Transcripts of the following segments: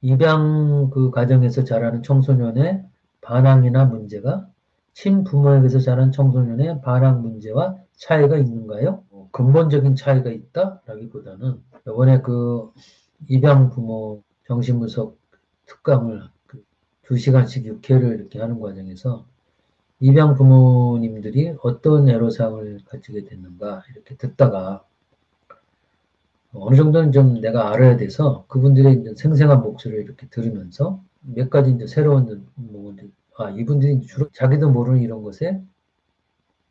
입양 그 가정에서 자라는 청소년의 반항이나 문제가 친부모에게서 자란 청소년의 반항 문제와 차이가 있는가요? 근본적인 차이가 있다라기보다는 이번에 그 입양 부모 정신분석 특강을 그 2시간씩 6회를 이렇게 하는 과정에서 입양 부모님들이 어떤 애로사항을 가지게 됐는가 이렇게 듣다가 어느 정도는 좀 내가 알아야 돼서 그분들의 이제 생생한 목소리를 이렇게 들으면서 몇 가지 이제 새로운 뭐 이분들이 주로 자기도 모르는 이런 것에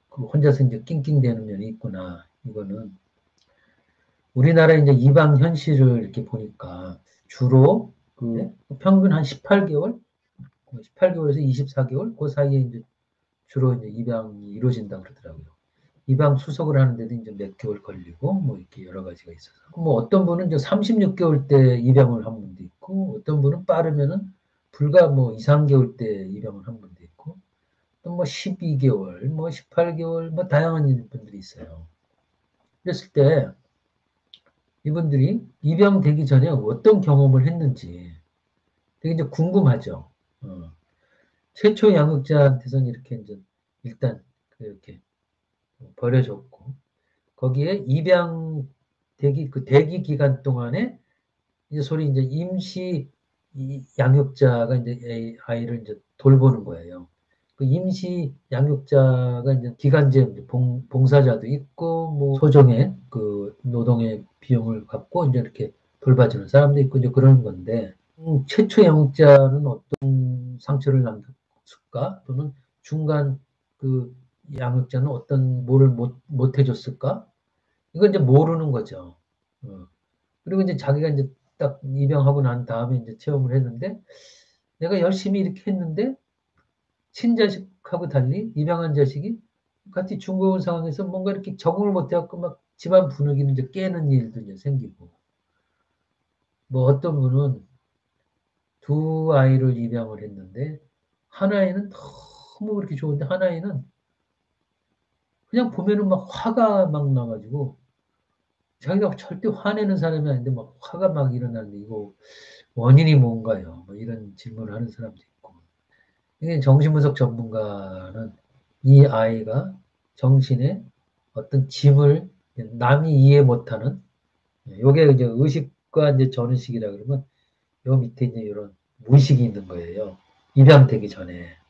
그 혼자서 이제 낑낑대는 면이 있구나. 이거는 우리나라 이제 입양 현실을 이렇게 보니까 주로 그 평균 한 18개월, 18개월에서 24개월 그 사이에 이제 주로 이제 입양이 이루어진다 그러더라고요. 입양 수속을 하는데도 이제 몇 개월 걸리고 뭐 이렇게 여러 가지가 있어서 뭐 어떤 분은 이제 36개월 때 입양을 한 분도 있고 어떤 분은 빠르면은 불과 뭐 2, 3개월 때 입양을 한 분도 있고 또 뭐 12개월, 뭐 18개월 뭐 다양한 분들이 있어요. 그랬을 때 이분들이 입양되기 전에 어떤 경험을 했는지 되게 이제 궁금하죠. 최초 양육자한테서는 이렇게 이제 일단 이렇게 버려줬고 거기에 입양 대기 기간 동안에 이제 소위 이제 임시 양육자가 이제 아이를 이제 돌보는 거예요. 그 임시 양육자가 이제 기간제 봉사자도 있고 뭐 소정의 그 노동의 비용을 갖고 이제 이렇게 돌봐주는 사람도 있고 이제 그런 건데 최초 양육자는 어떤 상처를 남겼을까 또는 중간 그 양육자는 어떤 뭐를 못 해줬을까 이건 이제 모르는 거죠. 그리고 이제 자기가 이제 딱 입양하고 난 다음에 이제 체험을 했는데 내가 열심히 이렇게 했는데 친자식하고 달리 입양한 자식이 같이 중고온 상황에서 뭔가 이렇게 적응을 못해갖고 막 집안 분위기를 이제 깨는 일도 이제 생기고 뭐 어떤 분은 두 아이를 입양을 했는데 한 아이는 너무 그렇게 좋은데 한 아이는 그냥 보면은 막 화가 막 나가지고 자기가 절대 화내는 사람이 아닌데 막 화가 막 일어나는데 이거 원인이 뭔가요? 뭐 이런 질문을 하는 사람도 있고. 이게 정신분석 전문가는 이 아이가 정신에 어떤 짐을 남이 이해 못하는 요게 이제 의식과 이제 전의식이라 그러면 요 밑에 이제 이런 무의식이 있는 거예요. 입양되기 전에.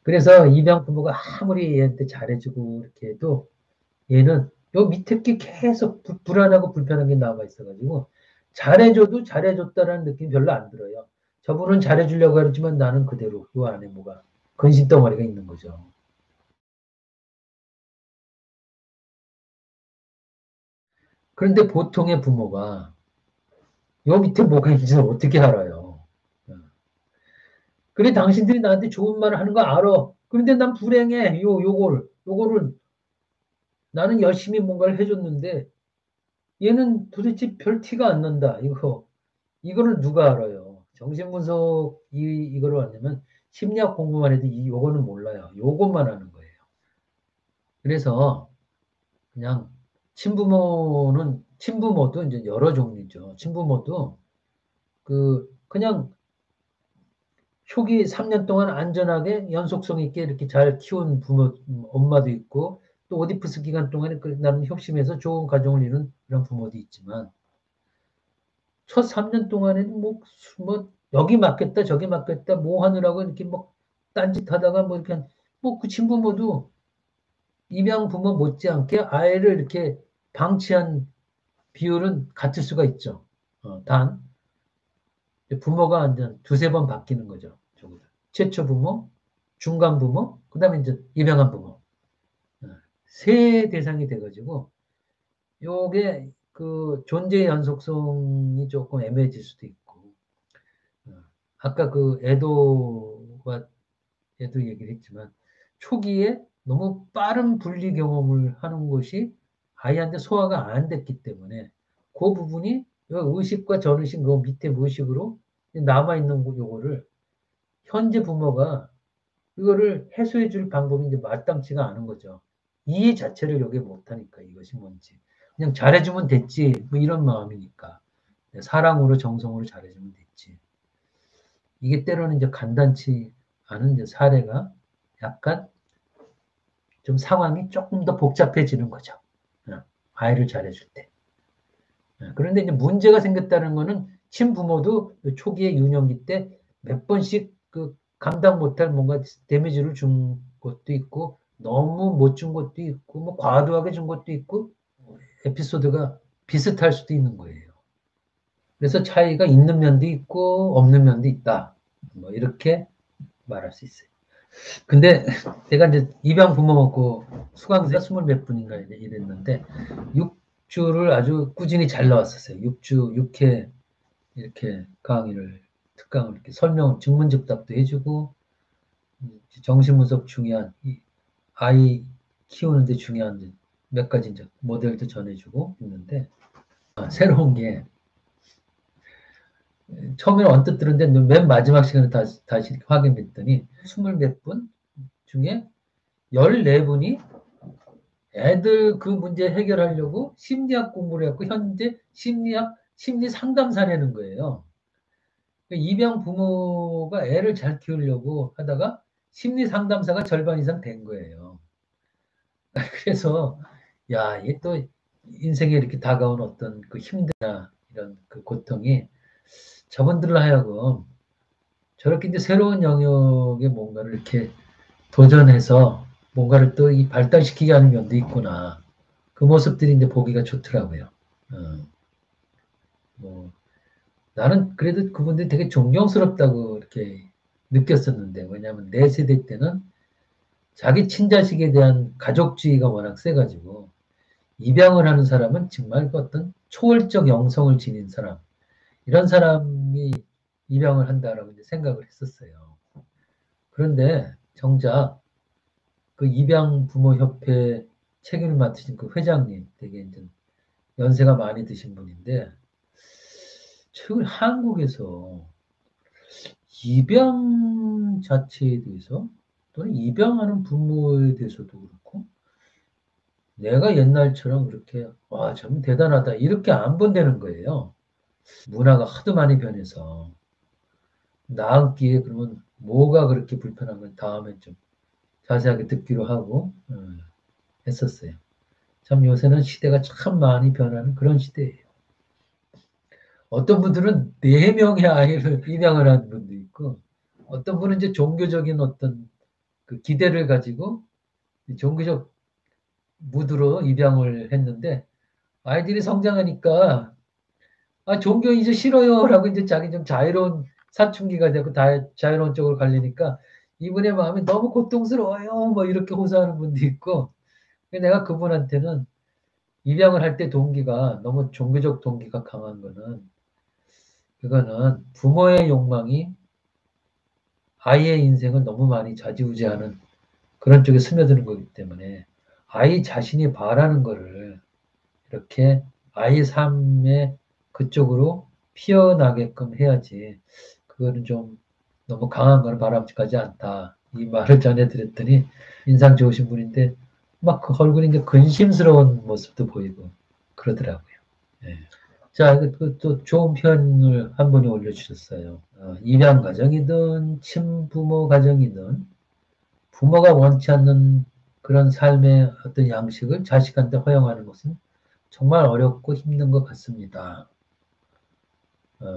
그래서 입양 부모가 아무리 얘한테 잘해주고 이렇게 해도 얘는 요 밑에 게 계속 불안하고 불편한 게 남아 있어가지고 잘해줘도 잘해줬다라는 느낌이 별로 안 들어요. 저분은 잘해주려고 하지만 나는 그대로 요 안에 뭐가 근심 덩어리가 있는 거죠. 그런데 보통의 부모가 요 밑에 뭐가 있는지는 어떻게 알아요? 그래 당신들이 나한테 좋은 말을 하는 거 알아. 그런데 난 불행해. 요거를 나는 열심히 뭔가를 해줬는데 얘는 도대체 별 티가 안 난다. 이거를 누가 알아요? 정신분석 이거를 하려면 심리학 공부만 해도 요거는 몰라요. 요것만 하는 거예요. 그래서 그냥 친부모도 이제 여러 종류죠. 친부모도 그냥 초기 3년 동안 안전하게 연속성 있게 이렇게 잘 키운 엄마도 있고 또 오디푸스 기간 동안에 나름 협심해서 좋은 가정을 이룬 그런 부모도 있지만 첫 3년 동안에는 여기 맞겠다 저기 맞겠다 뭐 하느라고 이렇게 뭐 딴짓하다가 뭐 이렇게 뭐 그 친부모도 입양 부모 못지않게 아이를 이렇게 방치한 비율은 같을 수가 있죠. 단 부모가 완전 두세 번 바뀌는 거죠. 최초 부모, 중간 부모, 그다음에 이제 입양한 부모 어, 세 대상이 돼가지고 요게 그 존재의 연속성이 조금 애매해질 수도 있고 어, 아까 그 애도 얘기를 했지만 초기에 너무 빠른 분리 경험을 하는 것이 아이한테 소화가 안 됐기 때문에 그 부분이 의식과 전의식 그 밑에 무의식으로 남아있는 요거를 현재 부모가 이거를 해소해 줄 방법이 이제 마땅치가 않은 거죠. 이해 자체를 여기 못하니까 이것이 뭔지. 그냥 잘해주면 됐지 뭐 이런 마음이니까. 사랑으로 정성으로 잘해주면 됐지. 이게 때로는 이제 간단치 않은 이제 사례가 약간 좀 상황이 조금 더 복잡해지는 거죠. 아이를 잘해줄 때. 그런데 이제 문제가 생겼다는 거는 친부모도 초기의 유년기 때 몇 번씩 그 감당 못할 뭔가 데미지를 준 것도 있고 너무 못 준 것도 있고 뭐 과도하게 준 것도 있고 에피소드가 비슷할 수도 있는 거예요. 그래서 차이가 있는 면도 있고 없는 면도 있다. 뭐 이렇게 말할 수 있어요. 근데 제가 이제 입양 부모 먹고 수강생 20몇 분인가 이랬는데 6주를 아주 꾸준히 잘 나왔었어요. 6주 6회 이렇게 강의를 특강을 이렇게 설명 증문즉답도 해주고 정신분석 중요한 아이 키우는데 중요한 몇 가지 이제 모델도 전해주고 있는데 새로운 게 처음에는 언뜻 들었는데 맨 마지막 시간에 다시 확인했더니 20몇 분 중에 14분이 애들 그 문제 해결하려고 심리학 공부를 했고 현재 심리 상담사라는 거예요. 입양 부모가 애를 잘 키우려고 하다가 심리 상담사가 절반 이상 된 거예요. 그래서 야, 이게 또 인생에 이렇게 다가온 어떤 그 힘드나 이런 그 고통이 저분들을 하여금 저렇게 이제 새로운 영역에 뭔가를 이렇게 도전해서 뭔가를 또 이 발달시키게 하는 면도 있구나. 그 모습들이 이제 보기가 좋더라고요. 뭐 나는 그래도 그분들이 되게 존경스럽다고 이렇게 느꼈었는데 왜냐하면 내 세대 때는 자기 친자식에 대한 가족주의가 워낙 세가지고 입양을 하는 사람은 정말 그 어떤 초월적 영성을 지닌 사람 이런 사람이 입양을 한다라고 이제 생각을 했었어요. 그런데 정작 그 입양 부모 협회 책임을 맡으신 그 회장님 되게 이제 연세가 많이 드신 분인데 최근 한국에서 입양 자체에 대해서 또는 입양하는 부모에 대해서도 그렇고 내가 옛날처럼 그렇게 와, 참 대단하다 이렇게 안 본다는 거예요. 문화가 하도 많이 변해서 나앉기에 그러면 뭐가 그렇게 불편한 건 다음에 좀 자세하게 듣기로 하고 했었어요. 참 요새는 시대가 참 많이 변하는 그런 시대예요. 어떤 분들은 4명의 아이를 입양을 하는 분도 있고 어떤 분은 이제 종교적인 어떤 그 기대를 가지고 종교적 무드로 입양을 했는데 아이들이 성장하니까 종교 이제 싫어요라고 이제 자기 좀 자유로운 사춘기가 되고 자유로운 쪽으로 갈리니까 이분의 마음이 너무 고통스러워요. 뭐 이렇게 호소하는 분도 있고 내가 그분한테는 입양을 할 때 동기가 너무 종교적 동기가 강한 거는 그거는 부모의 욕망이 아이의 인생을 너무 많이 좌지우지하는 그런 쪽에 스며드는 거기 때문에 아이 자신이 바라는 거를 이렇게 아이 삶의 그쪽으로 피어나게끔 해야지 그거는 좀 너무 강한 거는 바람직하지 않다. 이 말을 전해드렸더니 인상 좋으신 분인데 막 그 얼굴이 이제 근심스러운 모습도 보이고 그러더라고요. 예. 자, 또 좋은 표현을 한 분이 올려주셨어요. 입양 가정이든 친부모 가정이든 부모가 원치 않는 그런 삶의 어떤 양식을 자식한테 허용하는 것은 정말 어렵고 힘든 것 같습니다.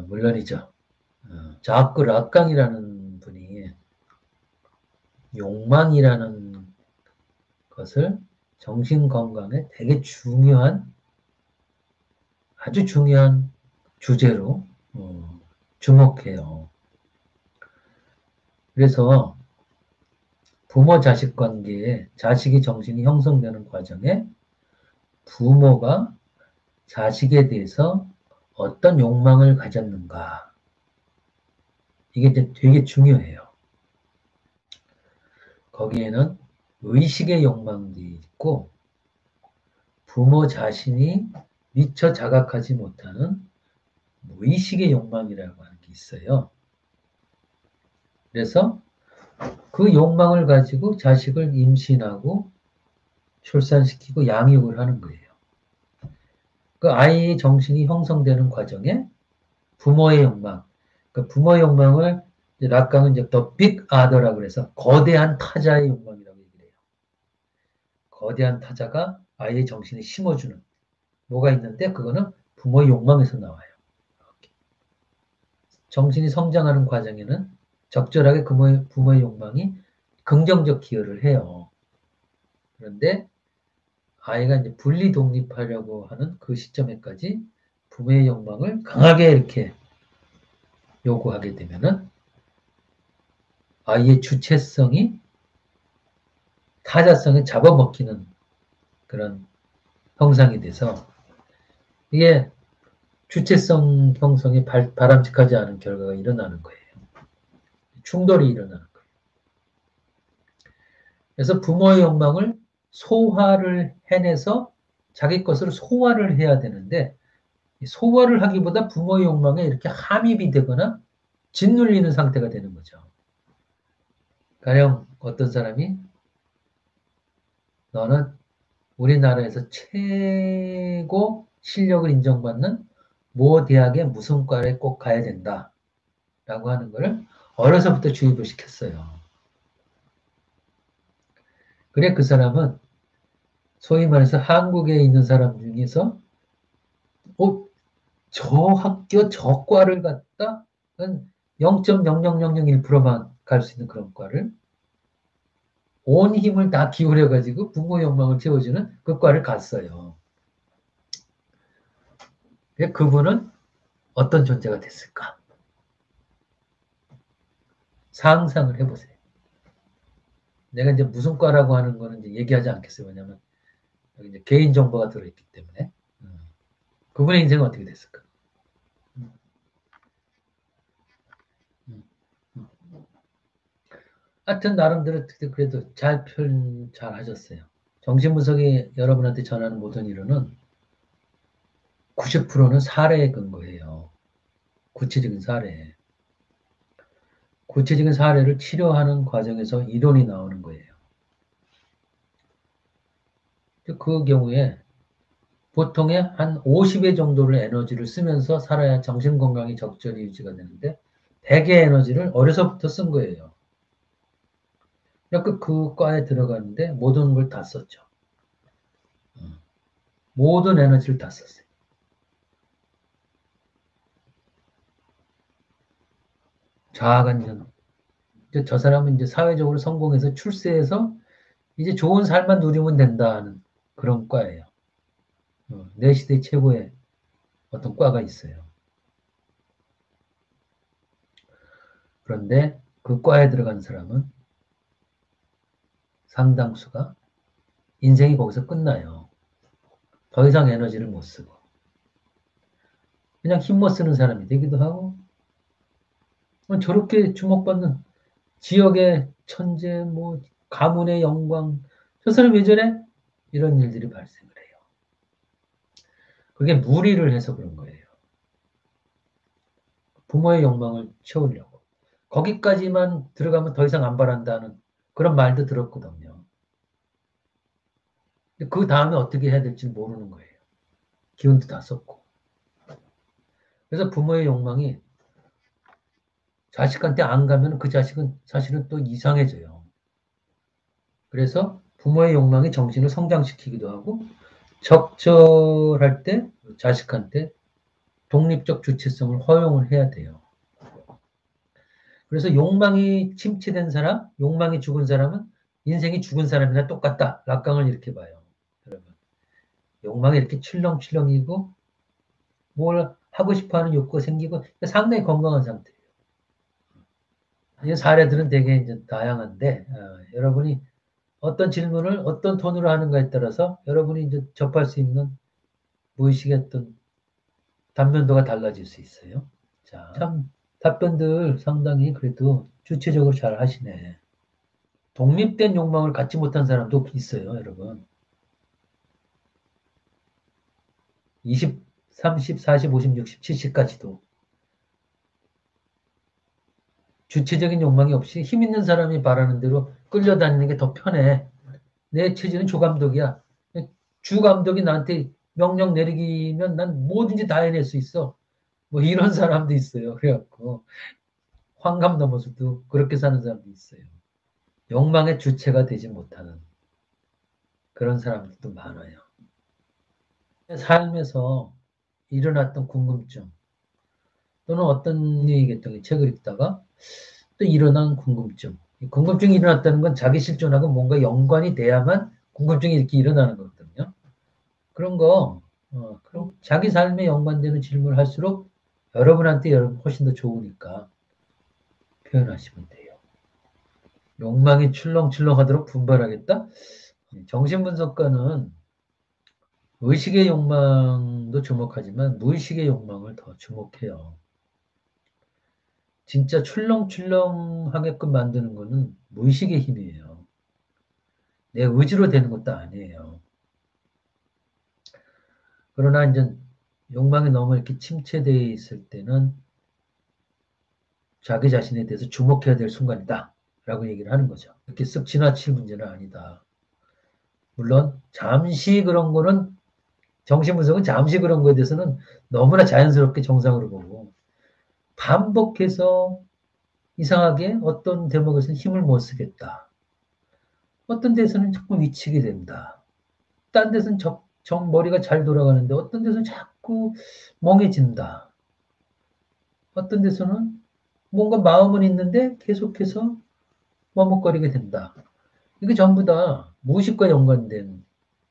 물론이죠. 자크 락강이라는 분이 욕망이라는 것을 정신건강에 되게 중요한, 아주 중요한 주제로 주목해요. 그래서 부모 자식 관계에 자식의 정신이 형성되는 과정에 부모가 자식에 대해서 어떤 욕망을 가졌는가. 이게 이제 되게 중요해요. 거기에는 의식의 욕망도 있고 부모 자신이 미처 자각하지 못하는 의식의 욕망이라고 하는 게 있어요. 그래서 그 욕망을 가지고 자식을 임신하고 출산시키고 양육을 하는 거예요. 그 아이의 정신이 형성되는 과정에 부모의 욕망. 그 부모의 욕망을 이제 락강은 이제 더 빅 아더라고 그래서 거대한 타자의 욕망이라고 얘기를 해요. 거대한 타자가 아이의 정신에 심어주는 뭐가 있는데 그거는 부모의 욕망에서 나와요. 정신이 성장하는 과정에는 적절하게 부모의 욕망이 긍정적 기여를 해요. 그런데 아이가 이제 분리 독립하려고 하는 그 시점에까지 부모의 욕망을 강하게 이렇게 요구하게 되면은 아이의 주체성이 타자성에 잡아먹히는 그런 형상이 돼서 이게 주체성 형성이 바람직하지 않은 결과가 일어나는 거예요. 충돌이 일어나는 거예요. 그래서 부모의 욕망을 소화를 해내서 자기 것으로 소화를 해야 되는데 소화를 하기보다 부모의 욕망에 이렇게 함입이 되거나 짓눌리는 상태가 되는 거죠. 가령 어떤 사람이 너는 우리나라에서 최고 실력을 인정받는 모 대학의 무슨 과에 꼭 가야 된다 라고 하는 것을 어려서부터 주입을 시켰어요. 그래 그 사람은 소위 말해서 한국에 있는 사람 중에서 저 학교 저 과를 갔다 0.0001%만 갈 수 있는 그런 과를 온 힘을 다 기울여 가지고 부모 욕망을 채워주는 그 과를 갔어요. 그분은 어떤 존재가 됐을까? 상상을 해보세요. 내가 이제 무슨 과라고 하는 거는 이제 얘기하지 않겠어요. 왜냐하면 여기 이제 개인 정보가 들어있기 때문에. 그분의 인생은 어떻게 됐을까? 하여튼 나름대로 그래도 잘 하셨어요. 정신분석이 여러분한테 전하는 모든 이론은 90%는 사례에 근거해요. 구체적인 사례. 구체적인 사례를 치료하는 과정에서 이론이 나오는 거예요. 그 경우에 보통의 한 50회 정도를 에너지를 쓰면서 살아야 정신건강이 적절히 유지가 되는데 100의 에너지를 어려서부터 쓴 거예요. 그러니까 그 과에 들어가는데 모든 걸 다 썼죠. 모든 에너지를 다 썼어요. 자아관념. 저 사람은 이제 사회적으로 성공해서 출세해서 이제 좋은 삶만 누리면 된다는 그런 과예요. 내 시대 최고의 어떤 과가 있어요. 그런데 그 과에 들어간 사람은 상당수가 인생이 거기서 끝나요. 더 이상 에너지를 못 쓰고. 그냥 힘 못 쓰는 사람이 되기도 하고, 저렇게 주목받는 지역의 천재, 뭐, 가문의 영광, 저 사람 왜 저래? 이런 일들이 발생을 해요. 그게 무리를 해서 그런 거예요. 부모의 욕망을 채우려고. 거기까지만 들어가면 더 이상 안 바란다는 그런 말도 들었거든요. 그 다음에 어떻게 해야 될지 모르는 거예요. 기운도 다 썼고. 그래서 부모의 욕망이 자식한테 안 가면 그 자식은 사실은 또 이상해져요. 그래서 부모의 욕망이 정신을 성장시키기도 하고 적절할 때 자식한테 독립적 주체성을 허용을 해야 돼요. 그래서 욕망이 침체된 사람, 욕망이 죽은 사람은 인생이 죽은 사람이나 똑같다. 락강을 이렇게 봐요. 여러분. 욕망이 이렇게 출렁출렁이고 뭘 하고 싶어하는 욕구가 생기고 상당히 건강한 상태예요. 이 사례들은 되게 이제 다양한데 여러분이 어떤 질문을 어떤 톤으로 하는가에 따라서 여러분이 이제 접할 수 있는 무의식의 어떤 단면도가 달라질 수 있어요. 자, 참 답변들 상당히 그래도 주체적으로 잘 하시네. 독립된 욕망을 갖지 못한 사람도 있어요, 여러분. 20, 30, 40, 50, 60, 70까지도. 주체적인 욕망이 없이 힘 있는 사람이 바라는 대로 끌려다니는 게 더 편해. 내 체질은 주감독이야. 주감독이 나한테 명령 내리기면 난 뭐든지 다 해낼 수 있어. 뭐 이런 사람도 있어요. 그래갖고 환갑 넘어서도 그렇게 사는 사람도 있어요. 욕망의 주체가 되지 못하는 그런 사람들도 많아요. 삶에서 일어났던 궁금증 또는 어떤 얘기겠던 책을 읽다가 또 일어난 궁금증. 궁금증이 일어났다는 건 자기 실존하고 뭔가 연관이 돼야만 궁금증이 이렇게 일어나는 거거든요. 그런 거, 그럼 자기 삶에 연관되는 질문을 할수록 여러분한테 훨씬 더 좋으니까 표현하시면 돼요. 욕망이 출렁출렁하도록 분발하겠다? 정신분석가는 의식의 욕망도 주목하지만 무의식의 욕망을 더 주목해요. 진짜 출렁출렁하게끔 만드는 거는 무의식의 힘이에요. 내 의지로 되는 것도 아니에요. 그러나 이제 욕망이 너무 이렇게 침체되어 있을 때는 자기 자신에 대해서 주목해야 될 순간이다. 라고 얘기를 하는 거죠. 이렇게 쓱 지나칠 문제는 아니다. 물론 잠시 그런 거는 정신분석은 잠시 그런 거에 대해서는 너무나 자연스럽게 정상으로 보고 반복해서 이상하게 어떤 대목에서는 힘을 못 쓰겠다. 어떤 데서는 자꾸 미치게 된다. 딴 데서는 머리가 잘 돌아가는데 어떤 데서는 자꾸 멍해진다. 어떤 데서는 뭔가 마음은 있는데 계속해서 머뭇거리게 된다. 이게 전부 다 무의식과 연관된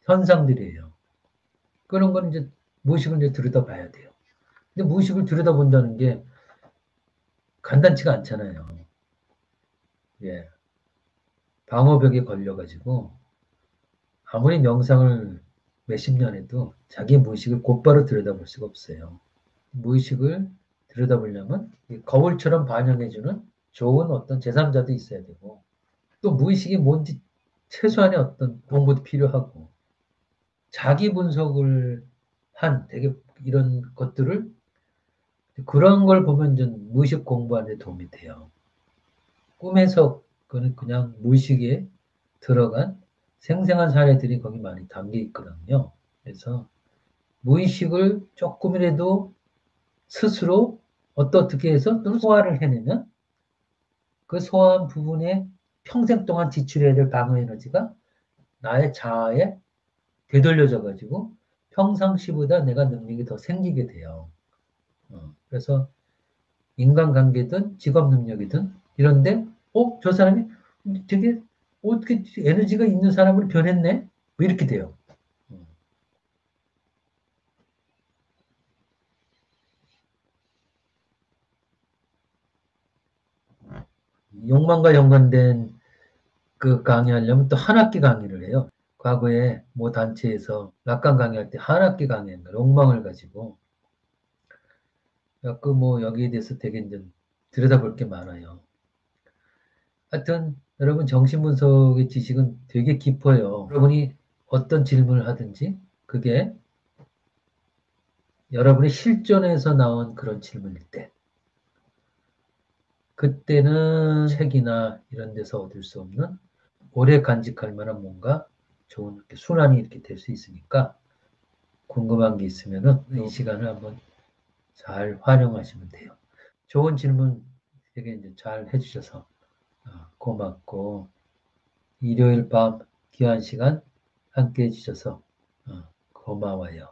현상들이에요. 그런 건 이제 무의식을 이제 들여다봐야 돼요. 근데 무의식을 들여다본다는 게 간단치가 않잖아요. 예. 방어벽에 걸려가지고 아무리 명상을 몇십 년 해도 자기 무의식을 곧바로 들여다볼 수가 없어요. 무의식을 들여다보려면 거울처럼 반영해주는 좋은 어떤 제3자도 있어야 되고 또 무의식이 뭔지 최소한의 어떤 공부도 필요하고 자기 분석을 한 되게 이런 것들을 그런 걸 보면 좀 무의식 공부하는 데 도움이 돼요. 꿈에서 그냥 무의식에 들어간 생생한 사례들이 거기 많이 담겨 있거든요. 그래서 무의식을 조금이라도 스스로 어떻게 해서 또는 소화를 해내면 그 소화한 부분에 평생 동안 지출해야 될 방어 에너지가 나의 자아에 되돌려져 가지고 평상시보다 내가 능력이 더 생기게 돼요. 그래서 인간관계든 직업 능력이든 이런데 저 사람이 되게 어떻게 에너지가 있는 사람으로 변했네? 뭐 이렇게 돼요. 욕망과 연관된 그 강의하려면 또 한 학기 강의를 해요. 과거에 모 단체에서 낙관 강의할 때 한 학기 강의한 거예요. 욕망을 가지고. 그 뭐 여기에 대해서 되게 이제 들여다볼 게 많아요. 하여튼 여러분 정신분석의 지식은 되게 깊어요. 여러분이 어떤 질문을 하든지 그게 여러분의 실존에서 나온 그런 질문일 때 그때는 책이나 이런 데서 얻을 수 없는 오래 간직할 만한 뭔가 좋은 순환이 이렇게 될 수 있으니까 궁금한 게 있으면은 이 시간을 한번 잘 활용하시면 돼요. 좋은 질문 되게 이제 잘 해주셔서 고맙고 일요일 밤 귀한 시간 함께 해주셔서 고마워요.